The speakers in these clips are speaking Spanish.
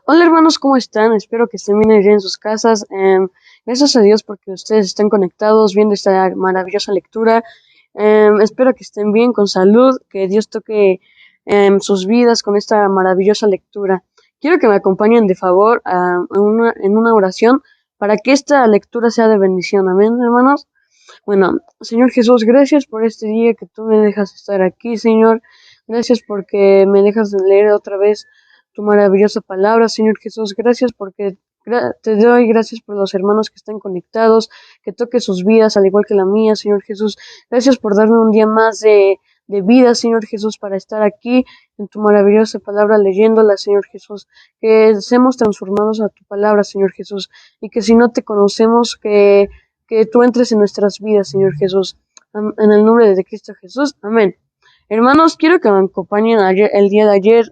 Hola hermanos, ¿cómo están? Espero que estén bien allá en sus casas. Gracias a Dios porque ustedes estén conectados viendo esta maravillosa lectura. Espero que estén bien, con salud, que Dios toque sus vidas con esta maravillosa lectura. Quiero que me acompañen de favor en una oración para que esta lectura sea de bendición. Amén, hermanos. Bueno, Señor Jesús, gracias por este día que tú me dejas estar aquí, Señor. Gracias porque me dejas leer otra vez tu maravillosa palabra, Señor Jesús. Gracias porque te doy gracias por los hermanos que están conectados, que toque sus vidas al igual que la mía, Señor Jesús. Gracias por darme un día más de vida, Señor Jesús, para estar aquí en tu maravillosa palabra leyéndola, Señor Jesús. Que seamos transformados a tu palabra, Señor Jesús, y que si no te conocemos, que tú entres en nuestras vidas, Señor Jesús. En el nombre de Cristo Jesús. Amén. Hermanos, quiero que me acompañen el día de ayer.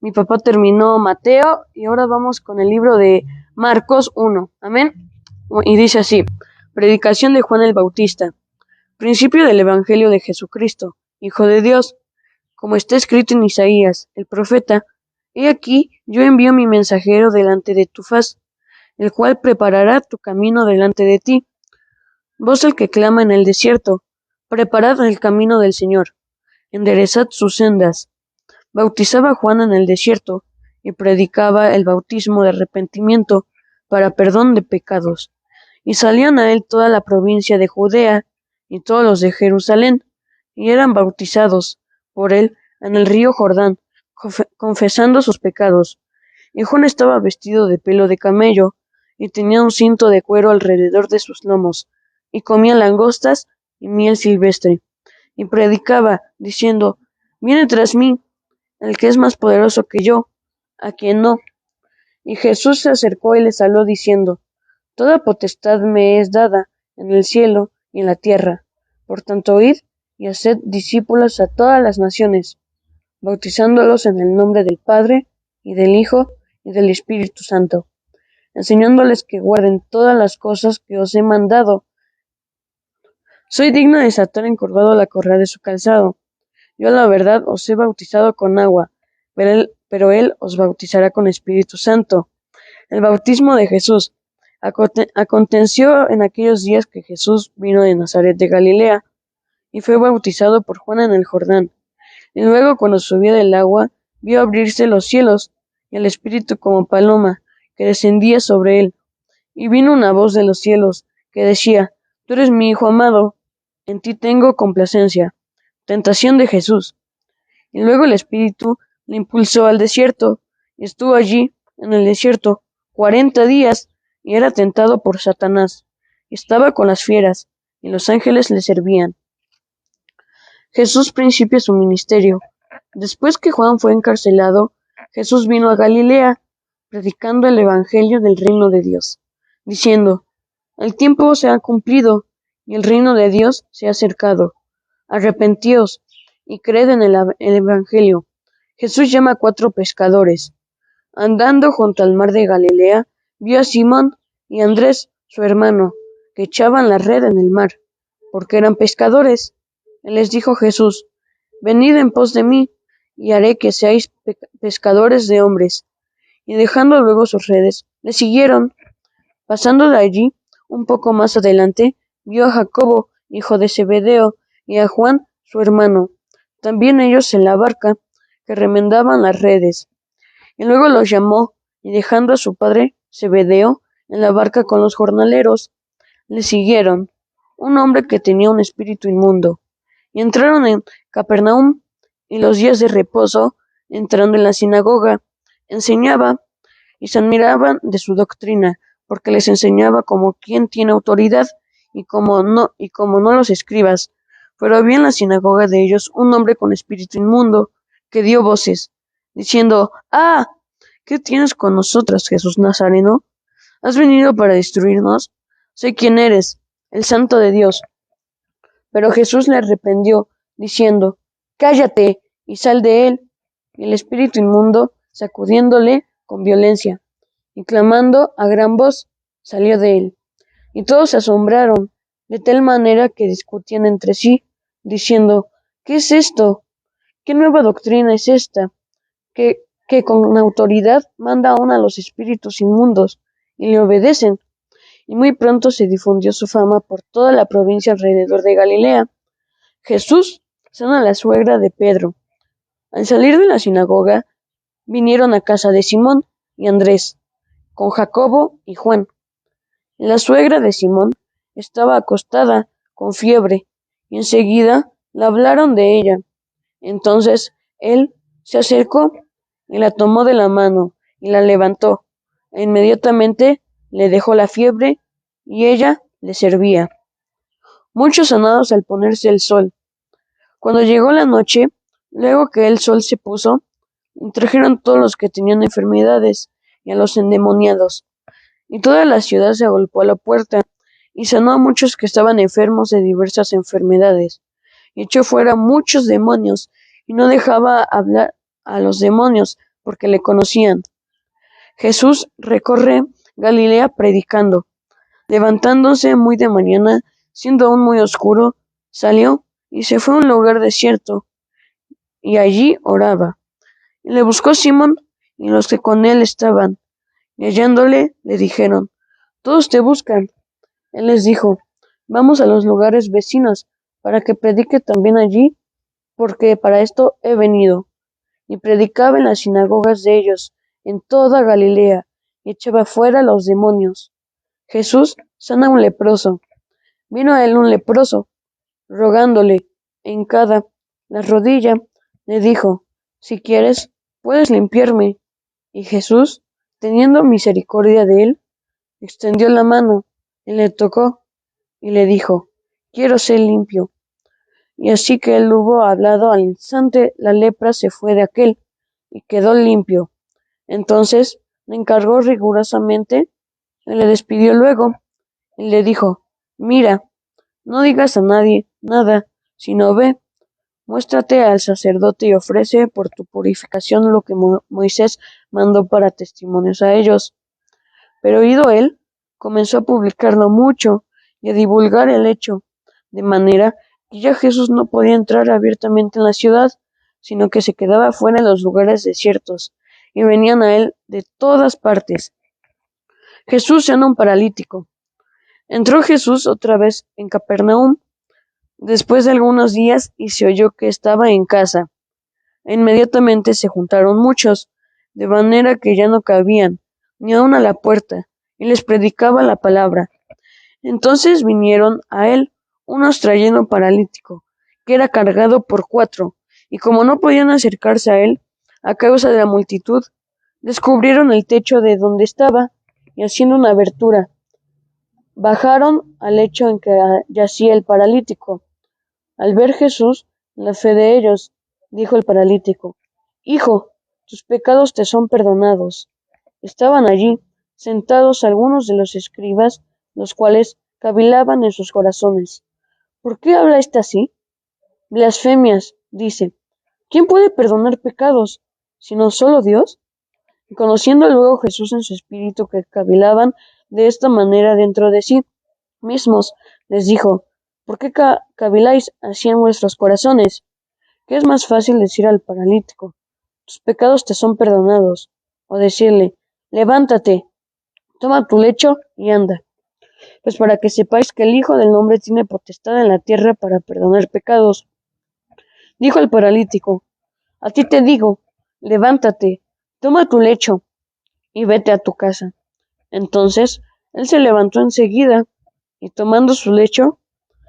Mi papá terminó Mateo y ahora vamos con el libro de Marcos 1. Amén. Y dice así: Predicación de Juan el Bautista. Principio del Evangelio de Jesucristo, Hijo de Dios. Como está escrito en Isaías, el profeta: He aquí, yo envío mi mensajero delante de tu faz, el cual preparará tu camino delante de ti. Voz el que clama en el desierto: Preparad el camino del Señor, enderezad sus sendas. Bautizaba Juan en el desierto, y predicaba el bautismo de arrepentimiento para perdón de pecados. Y salían a él toda la provincia de Judea, y todos los de Jerusalén, y eran bautizados por él en el río Jordán, confesando sus pecados. Y Juan estaba vestido de pelo de camello, y tenía un cinto de cuero alrededor de sus lomos, y comía langostas y miel silvestre. Y predicaba, diciendo: Viene tras mí el que es más poderoso que yo, a quien no. Y Jesús se acercó y les habló diciendo: Toda potestad me es dada en el cielo y en la tierra. Por tanto, id y haced discípulos a todas las naciones, bautizándolos en el nombre del Padre, y del Hijo, y del Espíritu Santo, enseñándoles que guarden todas las cosas que os he mandado. Soy digno de desatar encorvado la correa de su calzado. Yo, la verdad, os he bautizado con agua, pero él os bautizará con Espíritu Santo. El bautismo de Jesús. Aconteció en aquellos días que Jesús vino de Nazaret de Galilea, y fue bautizado por Juan en el Jordán. Y luego, cuando subía del agua, vio abrirse los cielos, y el Espíritu como paloma, que descendía sobre él. Y vino una voz de los cielos, que decía: Tú eres mi Hijo amado, en ti tengo complacencia. Tentación de Jesús. Y luego el Espíritu le impulsó al desierto, y estuvo allí, en el desierto, 40 días, y era tentado por Satanás. Estaba con las fieras, y los ángeles le servían. Jesús principia su ministerio. Después que Juan fue encarcelado, Jesús vino a Galilea, predicando el Evangelio del reino de Dios, diciendo: El tiempo se ha cumplido, y el reino de Dios se ha acercado. Arrepentíos, y creed en el Evangelio. Jesús llama a 4 pescadores. Andando junto al mar de Galilea, vio a Simón y a Andrés, su hermano, que echaban la red en el mar, porque eran pescadores. Y les dijo Jesús: Venid en pos de mí, y haré que seáis pescadores de hombres. Y dejando luego sus redes, le siguieron. Pasando de allí, un poco más adelante, vio a Jacobo, hijo de Zebedeo, y a Juan, su hermano, también ellos en la barca, que remendaban las redes. Y luego los llamó, y dejando a su padre Zebedeo en la barca con los jornaleros, le siguieron. Un hombre que tenía un espíritu inmundo. Y entraron en Capernaum, y los días de reposo, entrando en la sinagoga, enseñaba, y se admiraban de su doctrina, porque les enseñaba como quien tiene autoridad, y como no los escribas. Pero había en la sinagoga de ellos un hombre con espíritu inmundo, que dio voces, diciendo: ¡Ah! ¿Qué tienes con nosotros, Jesús Nazareno? ¿Has venido para destruirnos? Sé quién eres, el Santo de Dios. Pero Jesús le reprendió, diciendo: Cállate, y sal de él. Y el espíritu inmundo, sacudiéndole con violencia, y clamando a gran voz, salió de él. Y todos se asombraron, de tal manera que discutían entre sí, diciendo: ¿Qué es esto? ¿Qué nueva doctrina es esta? Que que con autoridad manda aún a los espíritus inmundos, y le obedecen. Y muy pronto se difundió su fama por toda la provincia alrededor de Galilea. Jesús sana a la suegra de Pedro. Al salir de la sinagoga, vinieron a casa de Simón y Andrés, con Jacobo y Juan. La suegra de Simón estaba acostada con fiebre, y enseguida le hablaron de ella. Entonces él se acercó y la tomó de la mano y la levantó, e inmediatamente le dejó la fiebre y ella le servía. Muchos sanados al ponerse el sol. Cuando llegó la noche, luego que el sol se puso, trajeron todos los que tenían enfermedades y a los endemoniados, y toda la ciudad se agolpó a la puerta, y sanó a muchos que estaban enfermos de diversas enfermedades, y echó fuera muchos demonios, y no dejaba hablar a los demonios, porque le conocían. Jesús recorre Galilea predicando. Levantándose muy de mañana, siendo aún muy oscuro, salió y se fue a un lugar desierto, y allí oraba. Y le buscó Simón y los que con él estaban, y hallándole le dijeron: Todos te buscan. Él les dijo: Vamos a los lugares vecinos, para que predique también allí, porque para esto he venido. Y predicaba en las sinagogas de ellos, en toda Galilea, y echaba fuera los demonios. Jesús sana a un leproso. Vino a él un leproso, rogándole, hincada la rodilla, le dijo: Si quieres, puedes limpiarme. Y Jesús, teniendo misericordia de él, extendió la mano y le tocó, y le dijo: Quiero ser limpio. Y así que él hubo hablado, al instante la lepra se fue de aquél, y quedó limpio. Entonces le encargó rigurosamente, y le despidió luego, y le dijo: Mira, no digas a nadie nada, sino ve, muéstrate al sacerdote y ofrece por tu purificación lo que Moisés mandó para testimonios a ellos. Pero oído él, comenzó a publicarlo mucho y a divulgar el hecho, de manera que ya Jesús no podía entrar abiertamente en la ciudad, sino que se quedaba fuera en los lugares desiertos, y venían a él de todas partes. Jesús sana a un paralítico. Entró Jesús otra vez en Capernaum, después de algunos días, y se oyó que estaba en casa. E inmediatamente se juntaron muchos, de manera que ya no cabían, ni aun a la puerta, y les predicaba la palabra. Entonces vinieron a él unos trayendo un paralítico, que era cargado por 4, y como no podían acercarse a él, a causa de la multitud, descubrieron el techo de donde estaba, y haciendo una abertura, bajaron al lecho en que yacía el paralítico. Al ver Jesús la fe de ellos, dijo el paralítico: Hijo, tus pecados te son perdonados. Estaban allí, sentados algunos de los escribas, los cuales cavilaban en sus corazones: ¿Por qué habla éste así? Blasfemias, dice. ¿Quién puede perdonar pecados, sino solo Dios? Y conociendo luego Jesús en su espíritu que cavilaban de esta manera dentro de sí mismos, les dijo: ¿Por qué caviláis así en vuestros corazones? ¿Qué es más fácil decir al paralítico: Tus pecados te son perdonados? O decirle: Levántate, toma tu lecho y anda. Pues para que sepáis que el Hijo del Hombre tiene potestad en la tierra para perdonar pecados. Dijo el paralítico: A ti te digo, levántate, toma tu lecho y vete a tu casa. Entonces él se levantó enseguida, y tomando su lecho,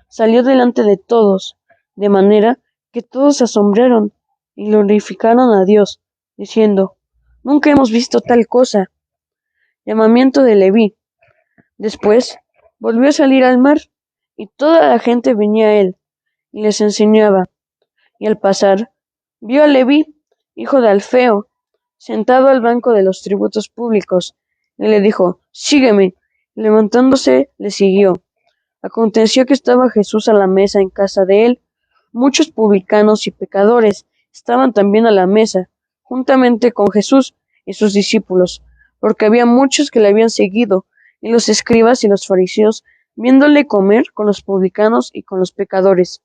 salió delante de todos, de manera que todos se asombraron y glorificaron a Dios, diciendo: Nunca hemos visto tal cosa. Llamamiento de Leví. Después volvió a salir al mar, y toda la gente venía a él, y les enseñaba. Y al pasar, vio a Leví, hijo de Alfeo, sentado al banco de los tributos públicos, y le dijo: Sígueme. Y levantándose, le siguió. Aconteció que estaba Jesús a la mesa en casa de él. Muchos publicanos y pecadores estaban también a la mesa, juntamente con Jesús y sus discípulos, porque había muchos que le habían seguido, y los escribas y los fariseos, viéndole comer con los publicanos y con los pecadores,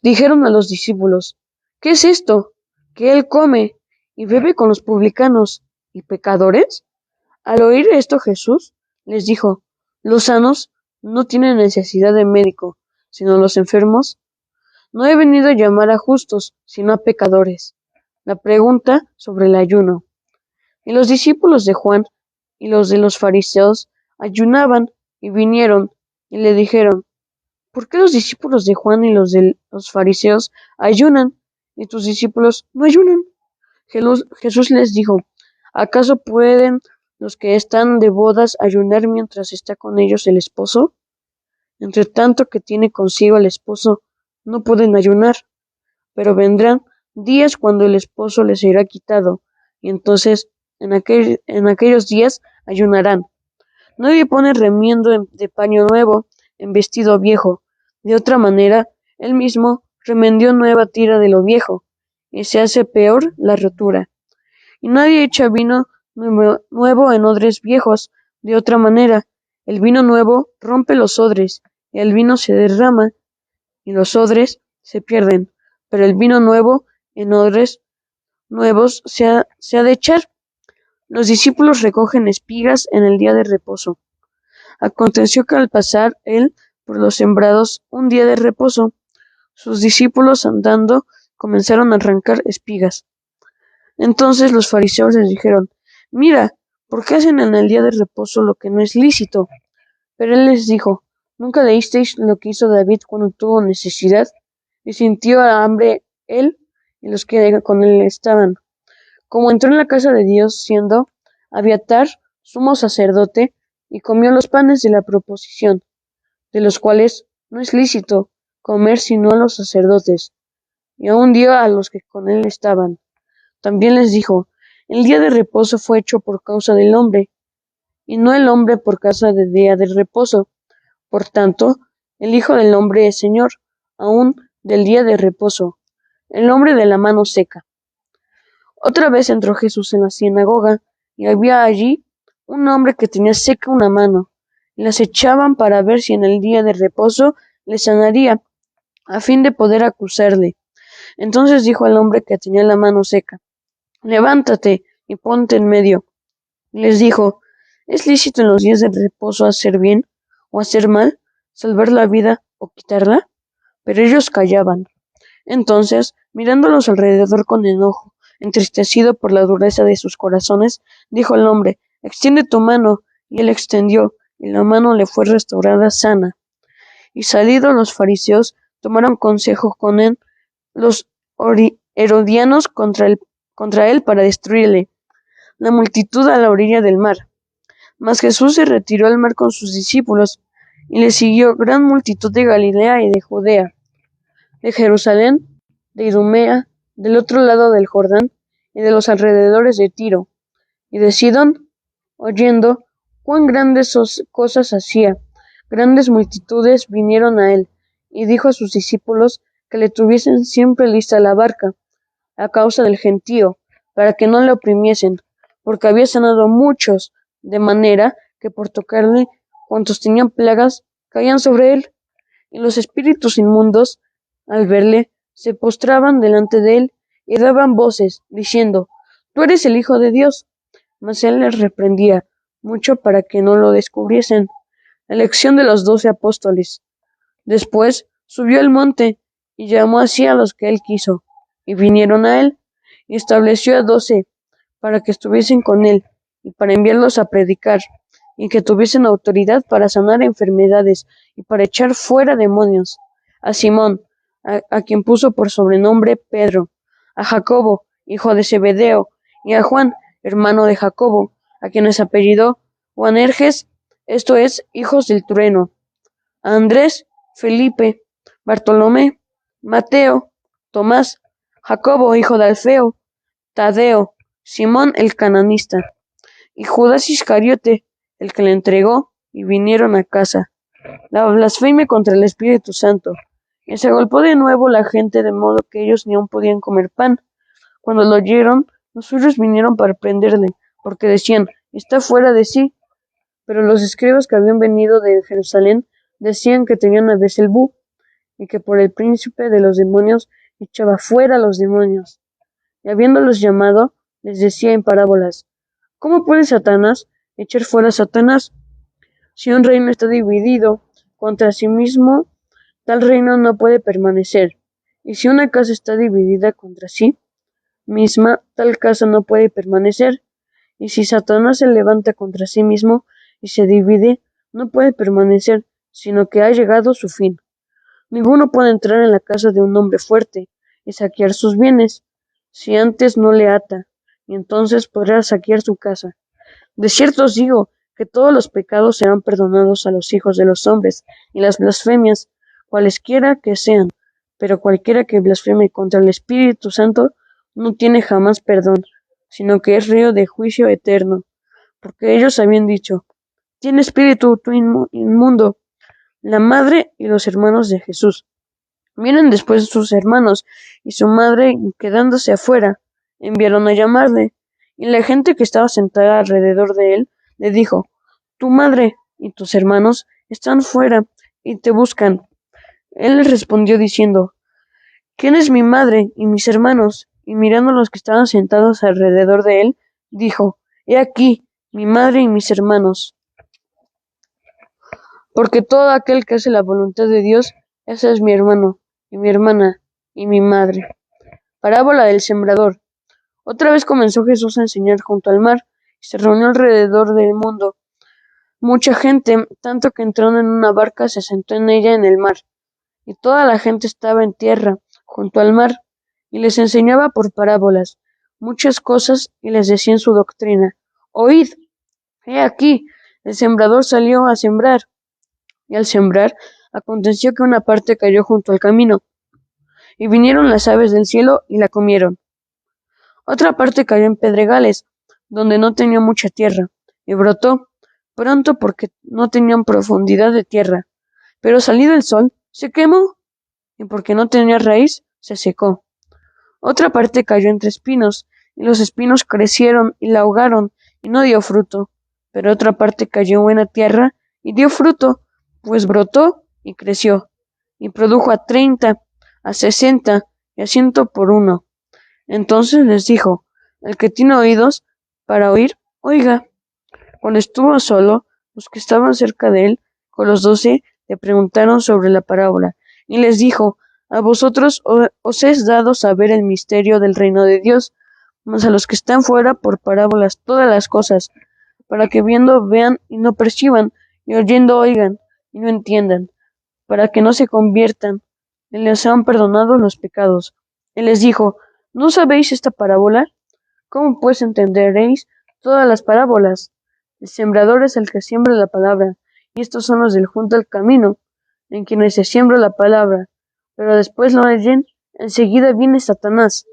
dijeron a los discípulos: ¿Qué es esto? que él come y bebe con los publicanos y pecadores? Al oír esto Jesús les dijo, los sanos no tienen necesidad de médico, sino los enfermos. No he venido a llamar a justos, sino a pecadores. La pregunta sobre el ayuno. Y los discípulos de Juan y los de los fariseos ayunaban y vinieron y le dijeron, ¿por qué los discípulos de Juan y los de los fariseos ayunan y tus discípulos no ayunan? Jesús les dijo, ¿acaso pueden los que están de bodas ayunar mientras está con ellos el esposo? Entre tanto que tiene consigo el esposo, no pueden ayunar, pero vendrán días cuando el esposo les será quitado, y entonces en aquellos días ayunarán. Nadie pone remiendo de paño nuevo en vestido viejo. De otra manera, él mismo remendió nueva tira de lo viejo, y se hace peor la rotura. Y nadie echa vino nuevo en odres viejos. De otra manera, el vino nuevo rompe los odres, y el vino se derrama, y los odres se pierden. Pero el vino nuevo en odres nuevos se ha de echar. Los discípulos recogen espigas en el día de reposo. Aconteció que al pasar él por los sembrados un día de reposo, sus discípulos andando comenzaron a arrancar espigas. Entonces los fariseos les dijeron, mira, ¿por qué hacen en el día de reposo lo que no es lícito? Pero él les dijo, ¿nunca leísteis lo que hizo David cuando tuvo necesidad y sintió hambre él y los que con él estaban? Como entró en la casa de Dios siendo Abiatar sumo sacerdote, y comió los panes de la proposición, de los cuales no es lícito comer sino a los sacerdotes, y aun dio a los que con él estaban. También les dijo, el día de reposo fue hecho por causa del hombre, y no el hombre por causa del día de reposo. Por tanto, el Hijo del Hombre es Señor, aun del día de reposo. El hombre de la mano seca. Otra vez entró Jesús en la sinagoga, y había allí un hombre que tenía seca una mano, y las echaban para ver si en el día de reposo le sanaría, a fin de poder acusarle. Entonces dijo al hombre que tenía la mano seca, levántate y ponte en medio. Y les dijo, ¿es lícito en los días de reposo hacer bien o hacer mal, salvar la vida o quitarla? Pero ellos callaban. Entonces, mirándolos alrededor con enojo, entristecido por la dureza de sus corazones, dijo el hombre, extiende tu mano. Y él extendió, y la mano le fue restaurada sana. Y salidos los fariseos, tomaron consejo con él, los herodianos contra él para destruirle. La multitud a la orilla del mar. Mas Jesús se retiró al mar con sus discípulos, y le siguió gran multitud de Galilea y de Judea, de Jerusalén, de Idumea, del otro lado del Jordán, y de los alrededores de Tiro, y de Sidón, oyendo cuán grandes cosas hacía. Grandes multitudes vinieron a él, y dijo a sus discípulos que le tuviesen siempre lista la barca, a causa del gentío, para que no le oprimiesen, porque había sanado muchos, de manera que por tocarle cuantos tenían plagas caían sobre él, y los espíritus inmundos, al verle, se postraban delante de él y daban voces, diciendo, Tú eres el Hijo de Dios. Mas él les reprendía mucho para que no lo descubriesen. Elección de los 12 apóstoles. Después subió al monte y llamó así a los que él quiso, y vinieron a él, y estableció a 12 para que estuviesen con él, y para enviarlos a predicar, y que tuviesen autoridad para sanar enfermedades, y para echar fuera demonios. A Simón, a quien puso por sobrenombre Pedro, a Jacobo, hijo de Zebedeo, y a Juan, hermano de Jacobo, a quienes apellidó Boanerges, esto es, hijos del trueno, a Andrés, Felipe, Bartolomé, Mateo, Tomás, Jacobo, hijo de Alfeo, Tadeo, Simón el cananista, y Judas Iscariote, el que le entregó, y vinieron a casa. La blasfemia contra el Espíritu Santo. Y se agolpó de nuevo la gente de modo que ellos ni aun podían comer pan. Cuando lo oyeron, los suyos vinieron para prenderle, porque decían, está fuera de sí. Pero los escribas que habían venido de Jerusalén decían que tenían a Beelzebú, y que por el príncipe de los demonios echaba fuera a los demonios. y habiéndolos llamado, les decía en parábolas: ¿Cómo puede Satanás echar fuera a Satanás? Si un reino está dividido contra sí mismo, tal reino no puede permanecer. Y si una casa está dividida contra sí misma, tal casa no puede permanecer. Y si Satanás se levanta contra sí mismo y se divide, no puede permanecer, sino que ha llegado su fin. Ninguno puede entrar en la casa de un hombre fuerte y saquear sus bienes, si antes no le ata, y entonces podrá saquear su casa. De cierto os digo que todos los pecados serán perdonados a los hijos de los hombres, y las blasfemias, cualesquiera que sean, pero cualquiera que blasfeme contra el Espíritu Santo no tiene jamás perdón, sino que es río de juicio eterno. Porque ellos habían dicho: tiene espíritu tú inmundo. La madre y los hermanos de Jesús. Vienen después sus hermanos y su madre, quedándose afuera, enviaron a llamarle. Y la gente que estaba sentada alrededor de él le dijo: tu madre y tus hermanos están fuera y te buscan. Él les respondió diciendo: ¿quién es mi madre y mis hermanos? Y mirando a los que estaban sentados alrededor de él, dijo: he aquí mi madre y mis hermanos. Porque todo aquel que hace la voluntad de Dios, ese es mi hermano, y mi hermana, y mi madre. Parábola del sembrador. Otra vez comenzó Jesús a enseñar junto al mar, y se reunió alrededor del mundo mucha gente, tanto que entrando en una barca se sentó en ella en el mar, y toda la gente estaba en tierra, junto al mar, y les enseñaba por parábolas muchas cosas, y les decía en su doctrina: oíd, he aquí, el sembrador salió a sembrar. Y al sembrar, aconteció que una parte cayó junto al camino, y vinieron las aves del cielo y la comieron. Otra parte cayó en pedregales, donde no tenía mucha tierra, y brotó pronto porque no tenían profundidad de tierra. Pero salido el sol, se quemó, y porque no tenía raíz, se secó. Otra parte cayó entre espinos, y los espinos crecieron y la ahogaron, y no dio fruto. Pero otra parte cayó en buena tierra, y dio fruto, pues brotó y creció, y produjo a 30, a 60 y a 100 por uno. Entonces les dijo: el que tiene oídos para oír, oiga. Cuando estuvo solo, los que estaban cerca de él, con los 12, le preguntaron sobre la parábola, y les dijo: a vosotros os es dado saber el misterio del reino de Dios, mas a los que están fuera por parábolas todas las cosas, para que viendo vean y no perciban, y oyendo oigan y no entiendan, para que no se conviertan, y les sean perdonados los pecados. Él les dijo: ¿no sabéis esta parábola? ¿Cómo pues entenderéis todas las parábolas? El sembrador es el que siembra la palabra, y estos son los del junto al camino, en quienes se siembra la palabra, pero después lo oyen, enseguida viene Satanás,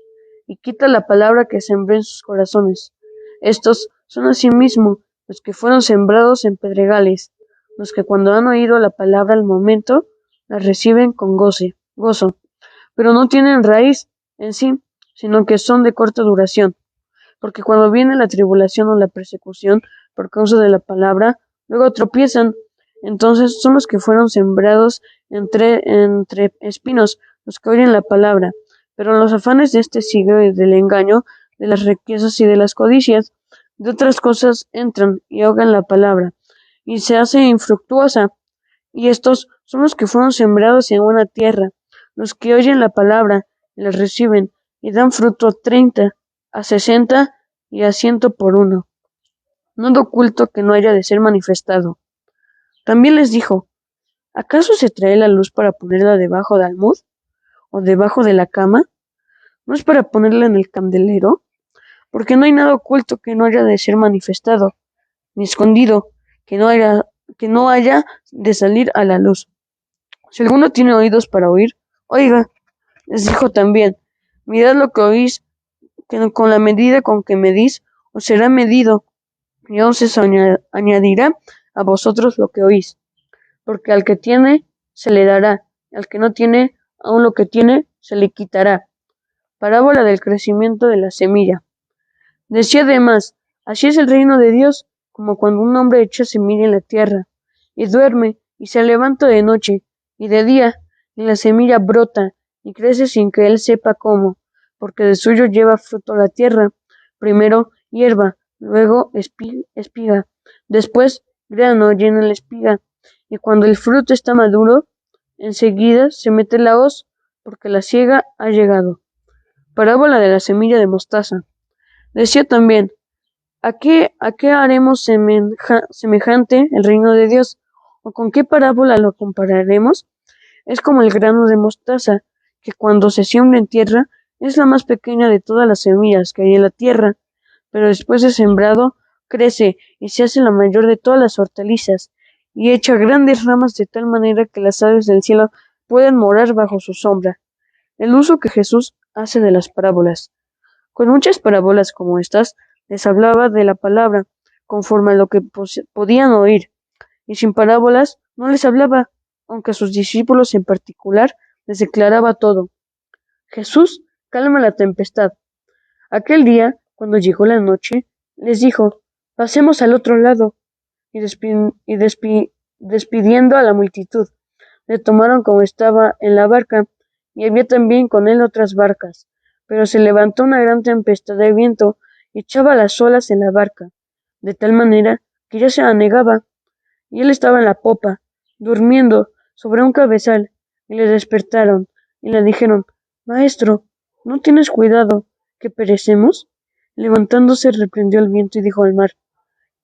y quita la palabra que sembró en sus corazones. Estos son asimismo los que fueron sembrados en pedregales, los que cuando han oído la palabra al momento, la reciben con gozo, pero no tienen raíz en sí, sino que son de corta duración. Porque cuando viene la tribulación o la persecución por causa de la palabra, luego tropiezan. Entonces son los que fueron sembrados entre espinos, los que oyen la palabra, pero los afanes de este siglo y del engaño, de las riquezas y de las codicias, de otras cosas entran y ahogan la palabra, y se hace infructuosa. Y estos son los que fueron sembrados en buena tierra, los que oyen la palabra y la reciben, y dan fruto a 30, a 60 y a 100 por uno. No de oculto que no haya de ser manifestado. También les dijo: ¿acaso se trae la luz para ponerla debajo del almud o debajo de la cama? ¿No es para ponerla en el candelero? Porque no hay nada oculto que no haya de ser manifestado, ni escondido que no haya de salir a la luz. Si alguno tiene oídos para oír, oiga. Les dijo también: mirad lo que oís, que con la medida con que medís, os será medido, y aún se añadirá a vosotros lo que oís. Porque al que tiene, se le dará, y al que no tiene, aún lo que tiene, se le quitará. Parábola del crecimiento de la semilla. Decía además: así es el reino de Dios, como cuando un hombre echa semilla en la tierra, y duerme, y se levanta de noche, y de día, y la semilla brota, y crece sin que él sepa cómo, porque de suyo lleva fruto la tierra, primero hierba, luego espiga, después grano llena la espiga, y cuando el fruto está maduro, enseguida se mete la hoz, porque la siega ha llegado. Parábola de la semilla de mostaza. Decía también, ¿a qué haremos semejante el reino de Dios? ¿O con qué parábola lo compararemos? Es como el grano de mostaza, que cuando se siembra en tierra es la más pequeña de todas las semillas que hay en la tierra, pero después de sembrado crece y se hace la mayor de todas las hortalizas, y echa grandes ramas de tal manera que las aves del cielo pueden morar bajo su sombra. El uso que Jesús hace de las parábolas. Con muchas parábolas como estas, les hablaba de la palabra, conforme a lo que podían oír, y sin parábolas no les hablaba, aunque a sus discípulos en particular les declaraba todo. Jesús calma la tempestad. Aquel día, cuando llegó la noche, les dijo, pasemos al otro lado, y despidiendo a la multitud, le tomaron como estaba en la barca, y había también con él otras barcas. Pero se levantó una gran tempestad de viento y echaba las olas en la barca, de tal manera que ya se anegaba, y él estaba en la popa, durmiendo sobre un cabezal, y le despertaron, y le dijeron, Maestro, ¿no tienes cuidado, que perecemos? Levantándose reprendió el viento y dijo al mar,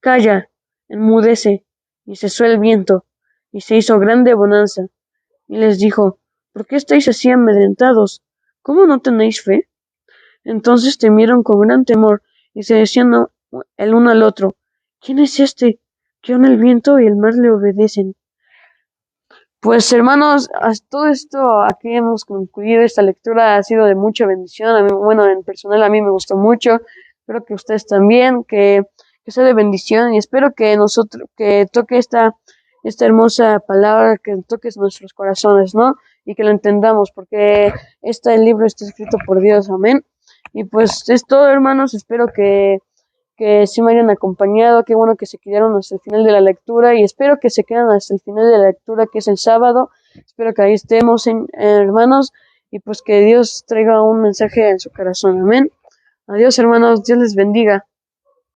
Calla, enmudece. Y cesó el viento, y se hizo grande bonanza. Y les dijo, ¿por qué estáis así amedrentados? ¿Cómo no tenéis fe? Entonces temieron con gran temor, y se decían el uno al otro, ¿quién es este, que aun el viento y el mar le obedecen? Pues hermanos, todo esto aquí hemos concluido. Esta lectura ha sido de mucha bendición. A mí, bueno, en personal a mí me gustó mucho. Espero que ustedes también, que sea de bendición y espero que que toque esta hermosa palabra, que toque nuestros corazones, ¿no? Y que lo entendamos, porque este libro está escrito por Dios, amén. Y pues es todo, hermanos. Espero que sí me hayan acompañado. Qué bueno que se quedaron hasta el final de la lectura y espero que se queden hasta el final de la lectura, que es el sábado. Espero que ahí estemos, hermanos, y pues que Dios traiga un mensaje en su corazón. Amén. Adiós, hermanos. Dios les bendiga.